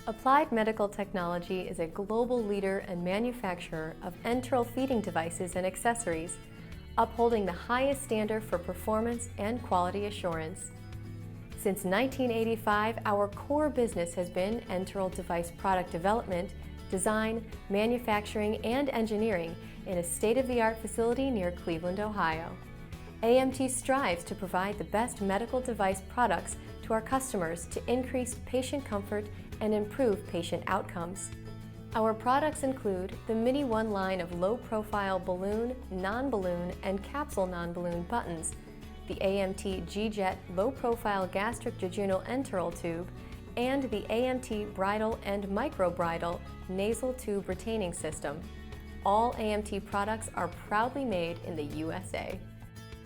Applied Medical Technology is a global leader and manufacturer of enteral feeding devices and accessories, upholding the highest standard for performance and quality assurance. Since 1985, our core business has been enteral device product development, design, manufacturing, and engineering in a state-of-the-art facility near Cleveland, Ohio. AMT strives to provide the best medical device products to our customers to increase patient comfort and improve patient outcomes. Our products include the MiniONE line of low-profile balloon, non-balloon, and capsule non-balloon buttons, the AMT G-Jet low-profile gastric jejunal enteral tube, and the AMT bridle and micro-bridle nasal tube retaining system. All AMT products are proudly made in the USA.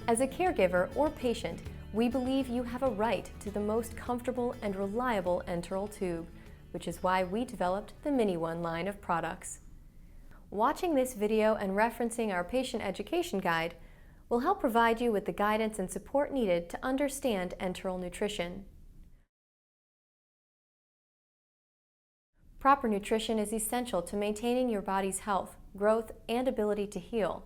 As a caregiver or patient, we believe you have a right to the most comfortable and reliable enteral tube, which is why we developed the MiniONE line of products. Watching this video and referencing our patient education guide will help provide you with the guidance and support needed to understand enteral nutrition. Proper nutrition is essential to maintaining your body's health, growth, and ability to heal.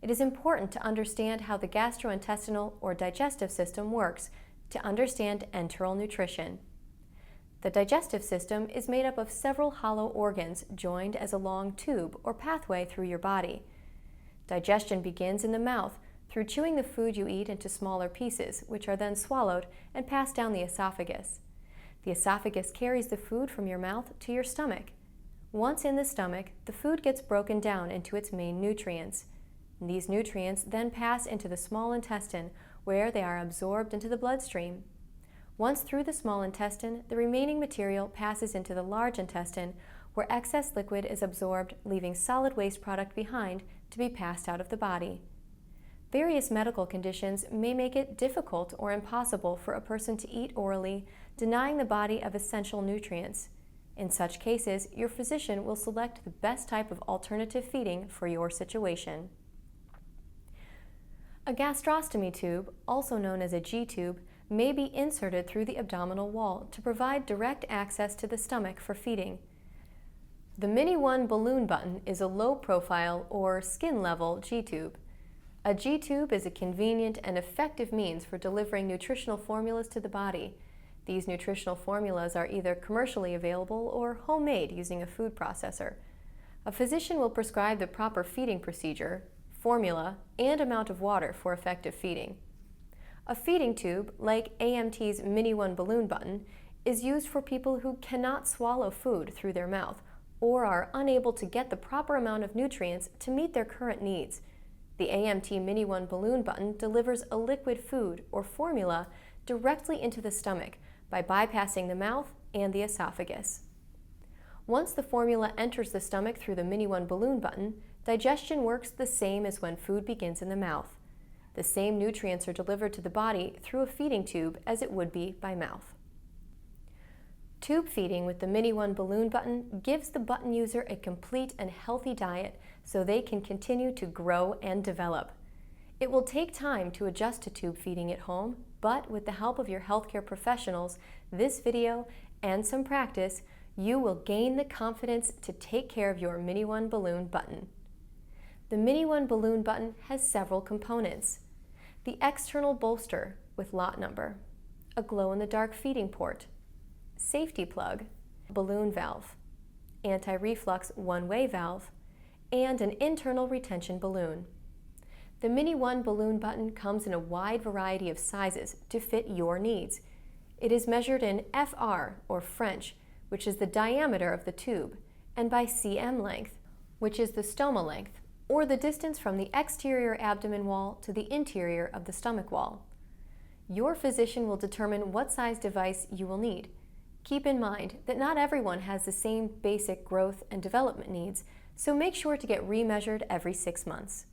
It is important to understand how the gastrointestinal or digestive system works to understand enteral nutrition. The digestive system is made up of several hollow organs joined as a long tube or pathway through your body. Digestion begins in the mouth through chewing the food you eat into smaller pieces, which are then swallowed and passed down the esophagus. The esophagus carries the food from your mouth to your stomach. Once in the stomach, the food gets broken down into its main nutrients. These nutrients then pass into the small intestine, where they are absorbed into the bloodstream. Once through the small intestine, the remaining material passes into the large intestine, where excess liquid is absorbed, leaving solid waste product behind to be passed out of the body. Various medical conditions may make it difficult or impossible for a person to eat orally, denying the body of essential nutrients. In such cases, your physician will select the best type of alternative feeding for your situation. A gastrostomy tube, also known as a G-tube, may be inserted through the abdominal wall to provide direct access to the stomach for feeding. The MiniONE Balloon Button is a low-profile or skin-level G-tube. A G-tube is a convenient and effective means for delivering nutritional formulas to the body. These nutritional formulas are either commercially available or homemade using a food processor. A physician will prescribe the proper feeding procedure, formula, and amount of water for effective feeding. A feeding tube, like AMT's MiniONE Balloon Button, is used for people who cannot swallow food through their mouth or are unable to get the proper amount of nutrients to meet their current needs. The AMT MiniONE Balloon Button delivers a liquid food or formula directly into the stomach by bypassing the mouth and the esophagus. Once the formula enters the stomach through the MiniONE Balloon Button, digestion works the same as when food begins in the mouth. The same nutrients are delivered to the body through a feeding tube as it would be by mouth. Tube feeding with the MiniONE Balloon Button gives the button user a complete and healthy diet so they can continue to grow and develop. It will take time to adjust to tube feeding at home, but with the help of your healthcare professionals, this video, and some practice, you will gain the confidence to take care of your MiniONE Balloon Button. The MiniONE Balloon Button has several components. The external bolster with lot number, a glow-in-the-dark feeding port, safety plug, balloon valve, anti-reflux one-way valve, and an internal retention balloon. The MiniONE Balloon Button comes in a wide variety of sizes to fit your needs. It is measured in FR, or French, which is the diameter of the tube, and by cm length, which is the stoma length, or the distance from the exterior abdomen wall to the interior of the stomach wall. Your physician will determine what size device you will need. Keep in mind that not everyone has the same basic growth and development needs, so make sure to get remeasured every 6 months.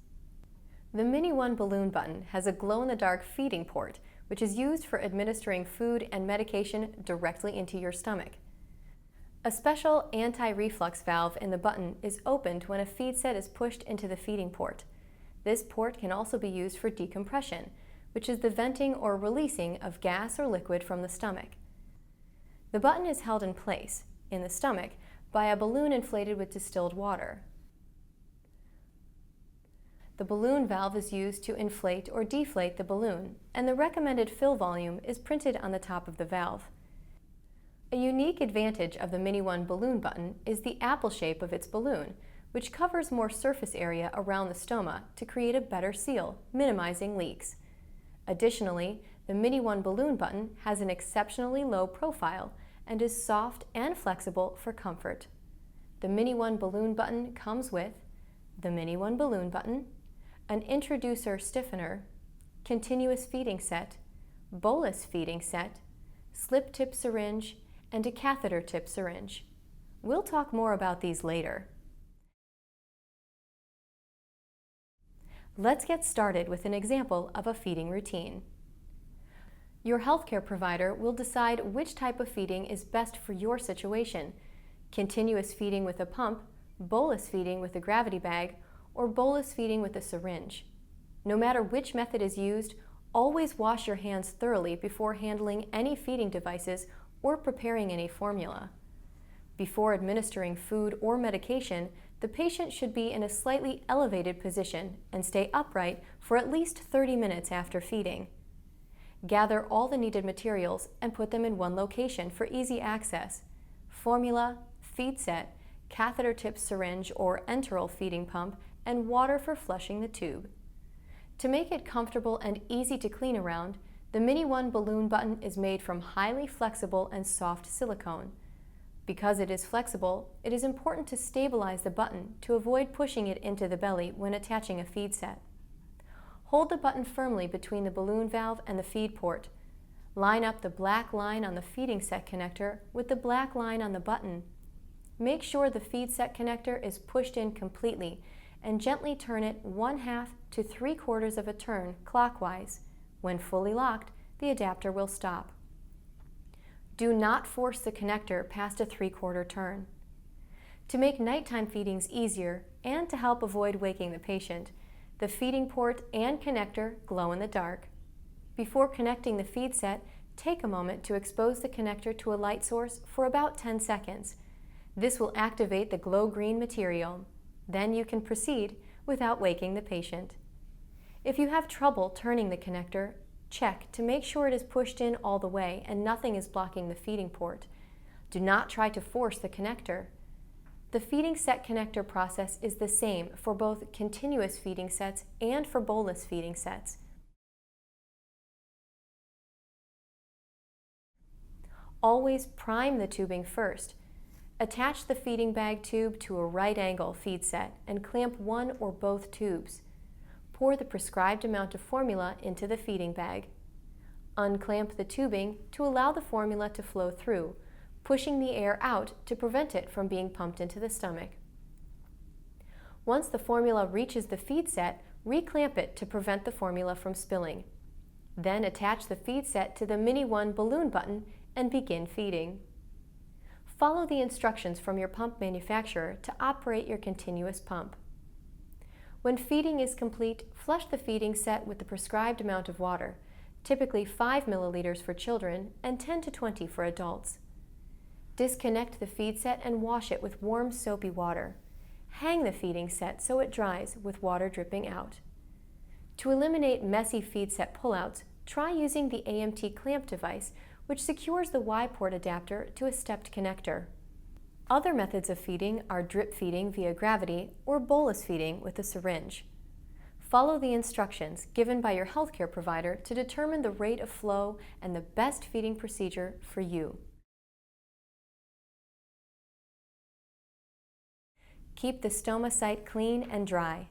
The MiniONE Balloon Button has a glow-in-the-dark feeding port, which is used for administering food and medication directly into your stomach. A special anti-reflux valve in the button is opened when a feed set is pushed into the feeding port. This port can also be used for decompression, which is the venting or releasing of gas or liquid from the stomach. The button is held in place, in the stomach by a balloon inflated with distilled water. The balloon valve is used to inflate or deflate the balloon, and the recommended fill volume is printed on the top of the valve. A unique advantage of the MiniONE Balloon Button is the apple shape of its balloon, which covers more surface area around the stoma to create a better seal, minimizing leaks. Additionally, the MiniONE Balloon Button has an exceptionally low profile and is soft and flexible for comfort. The MiniONE Balloon Button comes with the MiniONE Balloon Button, an introducer stiffener, continuous feeding set, bolus feeding set, slip tip syringe, and a catheter tip syringe. We'll talk more about these later. Let's get started with an example of a feeding routine. Your healthcare provider will decide which type of feeding is best for your situation: continuous feeding with a pump, bolus feeding with a gravity bag, or bolus feeding with a syringe. No matter which method is used, always wash your hands thoroughly before handling any feeding devices or preparing any formula. Before administering food or medication, the patient should be in a slightly elevated position and stay upright for at least 30 minutes after feeding. Gather all the needed materials and put them in one location for easy access: formula, feed set, catheter tip syringe or enteral feeding pump, and water for flushing the tube. To make it comfortable and easy to clean around, the MiniONE Balloon Button is made from highly flexible and soft silicone. Because it is flexible, it is important to stabilize the button to avoid pushing it into the belly when attaching a feed set. Hold the button firmly between the balloon valve and the feed port. Line up the black line on the feeding set connector with the black line on the button. Make sure the feed set connector is pushed in completely and gently turn it 1/2 to 3/4 of a turn clockwise. When fully locked, the adapter will stop. Do not force the connector past a 3/4 turn. To make nighttime feedings easier and to help avoid waking the patient, the feeding port and connector glow in the dark. Before connecting the feed set, take a moment to expose the connector to a light source for about 10 seconds. This will activate the glow-green material. Then you can proceed without waking the patient. If you have trouble turning the connector, check to make sure it is pushed in all the way and nothing is blocking the feeding port. Do not try to force the connector. The feeding set connector process is the same for both continuous feeding sets and for bolus feeding sets. Always prime the tubing first. Attach the feeding bag tube to a right-angle feed set and clamp one or both tubes. Pour the prescribed amount of formula into the feeding bag. Unclamp the tubing to allow the formula to flow through, pushing the air out to prevent it from being pumped into the stomach. Once the formula reaches the feed set, reclamp it to prevent the formula from spilling. Then attach the feed set to the MiniONE Balloon Button and begin feeding. Follow the instructions from your pump manufacturer to operate your continuous pump. When feeding is complete, flush the feeding set with the prescribed amount of water, typically 5 milliliters for children and 10 to 20 for adults. Disconnect the feed set and wash it with warm, soapy water. Hang the feeding set so it dries with water dripping out. To eliminate messy feed set pullouts, try using the AMT clamp device, which secures the Y-port adapter to a stepped connector. Other methods of feeding are drip feeding via gravity or bolus feeding with a syringe. Follow the instructions given by your healthcare provider to determine the rate of flow and the best feeding procedure for you. Keep the stoma site clean and dry.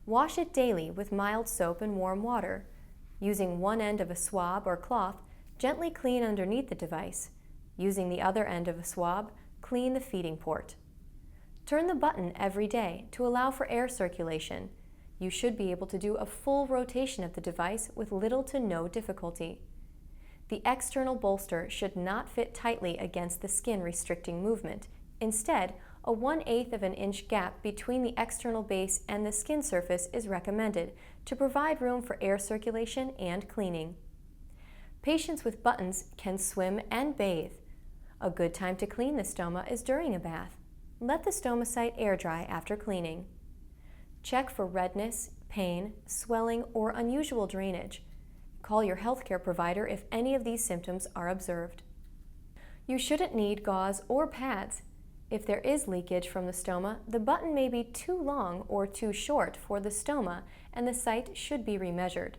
Wash it daily with mild soap and warm water. Using one end of a swab or cloth, gently clean underneath the device. Using the other end of a swab, clean the feeding port. Turn the button every day to allow for air circulation. You should be able to do a full rotation of the device with little to no difficulty. The external bolster should not fit tightly against the skin, restricting movement. Instead, a 1/8 of an inch gap between the external base and the skin surface is recommended to provide room for air circulation and cleaning. Patients with buttons can swim and bathe. A good time to clean the stoma is during a bath. Let the stoma site air dry after cleaning. Check for redness, pain, swelling, or unusual drainage. Call your healthcare provider if any of these symptoms are observed. You shouldn't need gauze or pads. If there is leakage from the stoma, the button may be too long or too short for the stoma, and the site should be remeasured.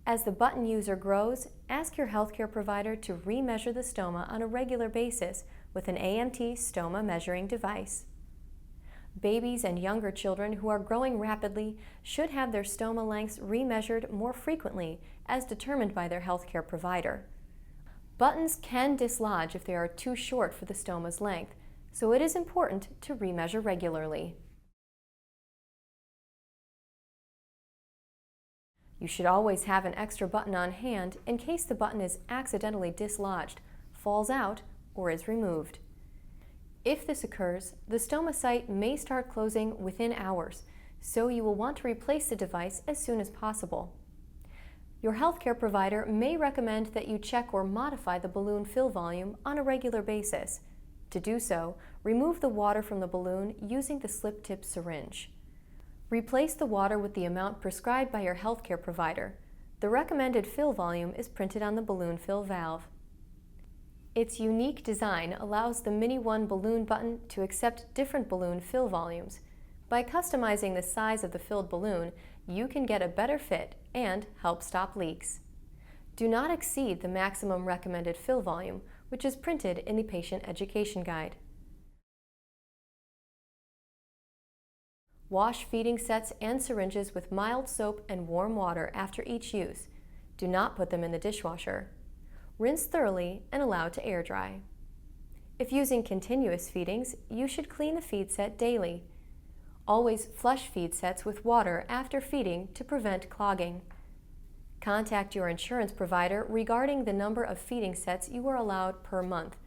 As the button user grows, ask your healthcare provider to remeasure the stoma on a regular basis with an AMT stoma measuring device. Babies and younger children who are growing rapidly should have their stoma lengths remeasured more frequently as determined by their healthcare provider. Buttons can dislodge if they are too short for the stoma's length, so it is important to remeasure regularly. You should always have an extra button on hand in case the button is accidentally dislodged, falls out, or is removed. If this occurs, the stoma site may start closing within hours, so you will want to replace the device as soon as possible. Your healthcare provider may recommend that you check or modify the balloon fill volume on a regular basis. To do so, remove the water from the balloon using the slip-tip syringe. Replace the water with the amount prescribed by your healthcare provider. The recommended fill volume is printed on the balloon fill valve. Its unique design allows the MiniONE Balloon Button to accept different balloon fill volumes. By customizing the size of the filled balloon, you can get a better fit and help stop leaks. Do not exceed the maximum recommended fill volume, which is printed in the patient education guide. Wash feeding sets and syringes with mild soap and warm water after each use. Do not put them in the dishwasher. Rinse thoroughly and allow to air dry. If using continuous feedings, you should clean the feed set daily. Always flush feed sets with water after feeding to prevent clogging. Contact your insurance provider regarding the number of feeding sets you are allowed per month.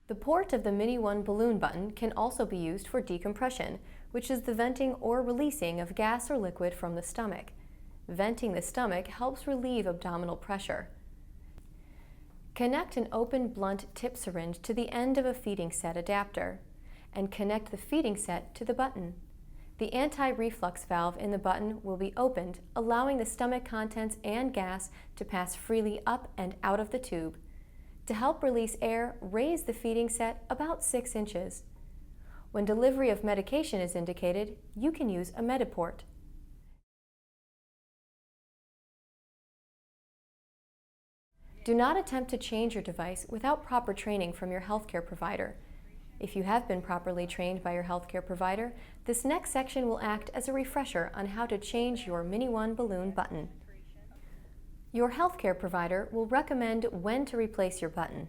The port of the MiniONE Balloon Button can also be used for decompression, which is the venting or releasing of gas or liquid from the stomach. Venting the stomach helps relieve abdominal pressure. Connect an open blunt tip syringe to the end of a feeding set adapter, and connect the feeding set to the button. The anti-reflux valve in the button will be opened, allowing the stomach contents and gas to pass freely up and out of the tube. To help release air, raise the feeding set about 6 inches. When delivery of medication is indicated, you can use a Mediport. Do not attempt to change your device without proper training from your healthcare provider. If you have been properly trained by your healthcare provider, this next section will act as a refresher on how to change your MiniONE Balloon Button. Your healthcare provider will recommend when to replace your button.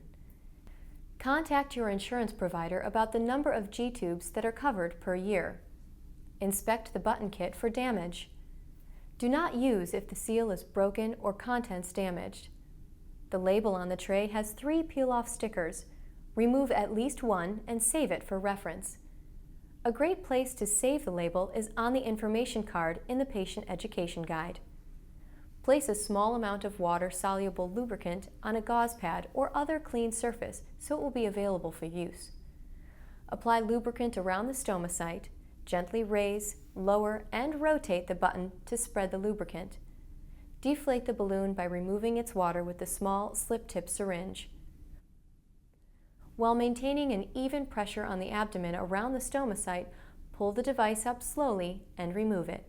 Contact your insurance provider about the number of G-tubes that are covered per year. Inspect the button kit for damage. Do not use if the seal is broken or contents damaged. The label on the tray has 3 peel-off stickers. Remove at least one and save it for reference. A great place to save the label is on the information card in the patient education guide. Place a small amount of water-soluble lubricant on a gauze pad or other clean surface so it will be available for use. Apply lubricant around the stoma site. Gently raise, lower, and rotate the button to spread the lubricant. Deflate the balloon by removing its water with the small slip-tip syringe. While maintaining an even pressure on the abdomen around the stoma site, pull the device up slowly and remove it.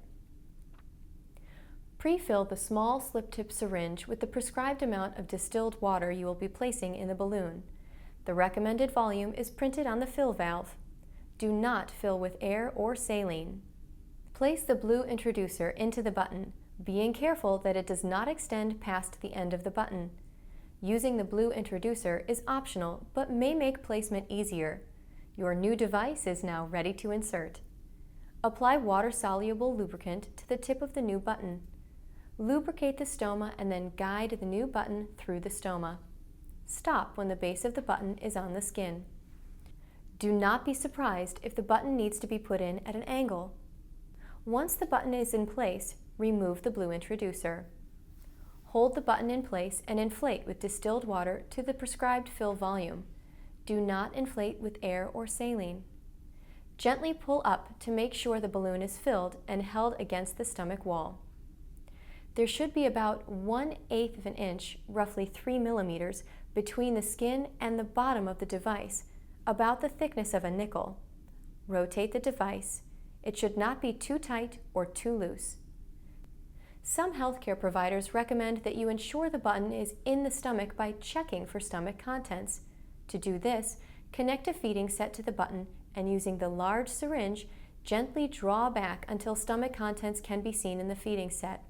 Pre-fill the small slip-tip syringe with the prescribed amount of distilled water you will be placing in the balloon. The recommended volume is printed on the fill valve. Do not fill with air or saline. Place the blue introducer into the button, being careful that it does not extend past the end of the button. Using the blue introducer is optional but may make placement easier. Your new device is now ready to insert. Apply water-soluble lubricant to the tip of the new button. Lubricate the stoma and then guide the new button through the stoma. Stop when the base of the button is on the skin. Do not be surprised if the button needs to be put in at an angle. Once the button is in place, remove the blue introducer. Hold the button in place and inflate with distilled water to the prescribed fill volume. Do not inflate with air or saline. Gently pull up to make sure the balloon is filled and held against the stomach wall. There should be about 1/8 of an inch, roughly 3 millimeters, between the skin and the bottom of the device, about the thickness of a nickel. Rotate the device. It should not be too tight or too loose. Some healthcare providers recommend that you ensure the button is in the stomach by checking for stomach contents. To do this, connect a feeding set to the button and using the large syringe, gently draw back until stomach contents can be seen in the feeding set.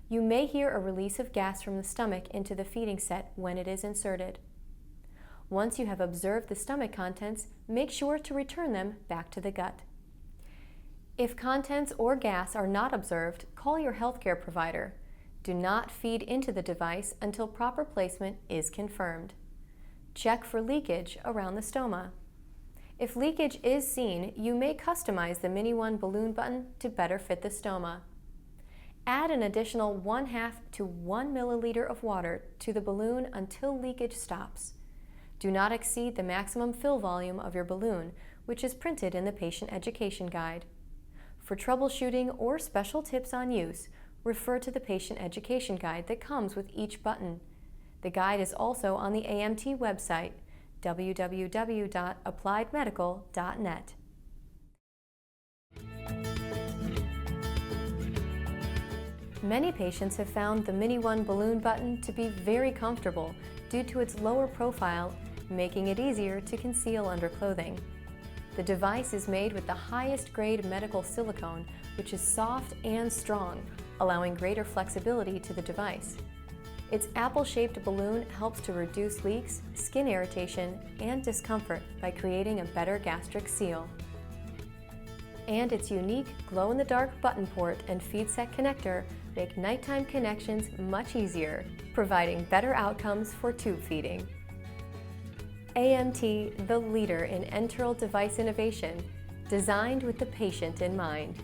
You may hear a release of gas from the stomach into the feeding set when it is inserted. Once you have observed the stomach contents, make sure to return them back to the gut. If contents or gas are not observed, call your healthcare provider. Do not feed into the device until proper placement is confirmed. Check for leakage around the stoma. If leakage is seen, you may customize the MiniONE Balloon Button to better fit the stoma. Add an additional 1/2 to 1 milliliter of water to the balloon until leakage stops. Do not exceed the maximum fill volume of your balloon, which is printed in the patient education guide. For troubleshooting or special tips on use, refer to the patient education guide that comes with each button. The guide is also on the AMT website, www.appliedmedical.net. Many patients have found the MiniONE Balloon Button to be very comfortable due to its lower profile, making it easier to conceal under clothing. The device is made with the highest grade medical silicone, which is soft and strong, allowing greater flexibility to the device. Its apple-shaped balloon helps to reduce leaks, skin irritation, and discomfort by creating a better gastric seal. And its unique glow-in-the-dark button port and feed set connector make nighttime connections much easier, providing better outcomes for tube feeding. AMT, the leader in enteral device innovation, designed with the patient in mind.